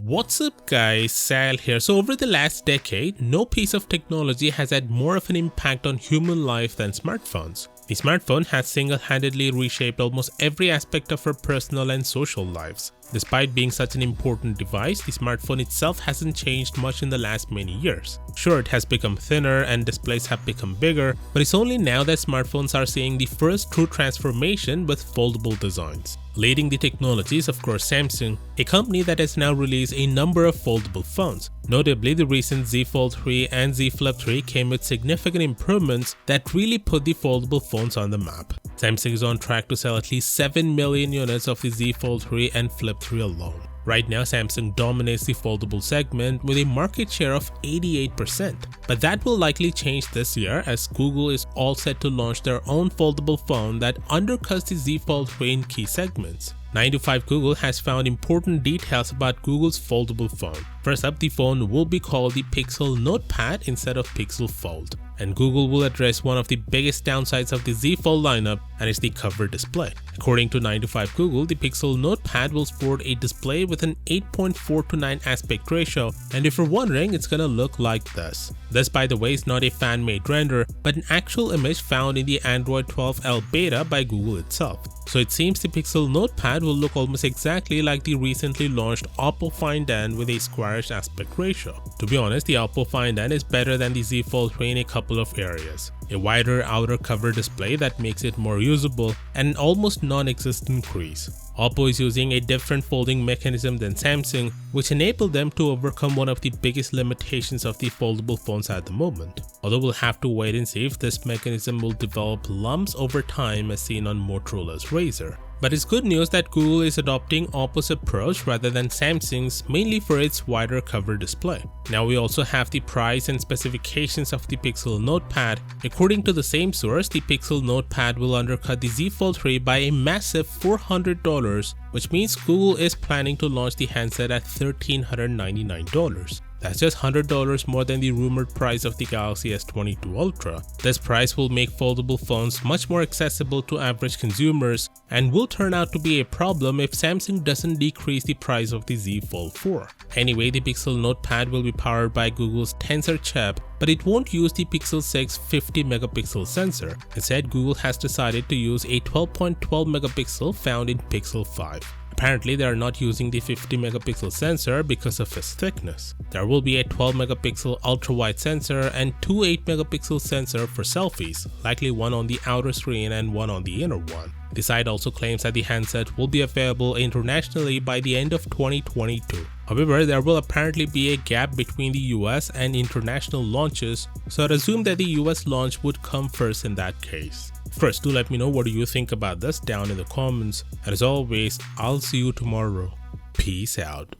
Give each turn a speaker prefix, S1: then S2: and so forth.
S1: What's up guys, Sal here. So over the last decade, no piece of technology has had more of an impact on human life than smartphones. The smartphone has single-handedly reshaped almost every aspect of our personal and social lives. Despite being such an important device, the smartphone itself hasn't changed much in the last many years. Sure, it has become thinner and displays have become bigger, but it's only now that smartphones are seeing the first true transformation with foldable designs. Leading the technology is of course Samsung, a company that has now released a number of foldable phones. Notably, the recent Z Fold 3 and Z Flip 3 came with significant improvements that really put the foldable phones on the map. Samsung is on track to sell at least 7 million units of the Z Fold 3 and Flip 3 alone. Right now, Samsung dominates the foldable segment with a market share of 88%. But that will likely change this year as Google is all set to launch their own foldable phone that undercuts the Z Fold 3 in key segments. 9to5 Google has found important details about Google's foldable phone. First up, the phone will be called the Pixel Notepad instead of Pixel Fold. And Google will address one of the biggest downsides of the Z Fold lineup, and it's the cover display. According to 9to5 Google, the Pixel Notepad will sport a display with an 8.4:9 aspect ratio, and if you're wondering, it's gonna look like this. This, by the way, is not a fan-made render, but an actual image found in the Android 12L beta by Google itself. So it seems the Pixel Notepad will look almost exactly like the recently launched Oppo Find N with a squarish aspect ratio. To be honest, the Oppo Find N is better than the Z Fold 3 in a couple of areas. A wider outer cover display that makes it more usable, and an almost non-existent crease. Oppo is using a different folding mechanism than Samsung, which enabled them to overcome one of the biggest limitations of the foldable phones at the moment. Although we'll have to wait and see if this mechanism will develop lumps over time as seen on Motorola's Razr. But it's good news that Google is adopting Oppo's approach rather than Samsung's, mainly for its wider cover display. Now we also have the price and specifications of the Pixel Notepad. According to the same source, the Pixel Notepad will undercut the Z Fold 3 by a massive $400, which means Google is planning to launch the handset at $1,399. That's just $100 more than the rumored price of the Galaxy S22 Ultra. This price will make foldable phones much more accessible to average consumers and will turn out to be a problem if Samsung doesn't decrease the price of the Z Fold 4. Anyway, the Pixel Notepad will be powered by Google's Tensor chip, but it won't use the Pixel 6 50-megapixel sensor. Instead, Google has decided to use a 12.12-megapixel found in Pixel 5. Apparently, they are not using the 50-megapixel sensor because of its thickness. There will be a 12-megapixel ultra-wide sensor and two 8-megapixel sensor for selfies, likely one on the outer screen and one on the inner one. The site also claims that the handset will be available internationally by the end of 2022. However, there will apparently be a gap between the US and international launches, so I'd assume that the US launch would come first in that case. Of course, do let me know what do you think about this down in the comments, and as always, I'll see you tomorrow. Peace out.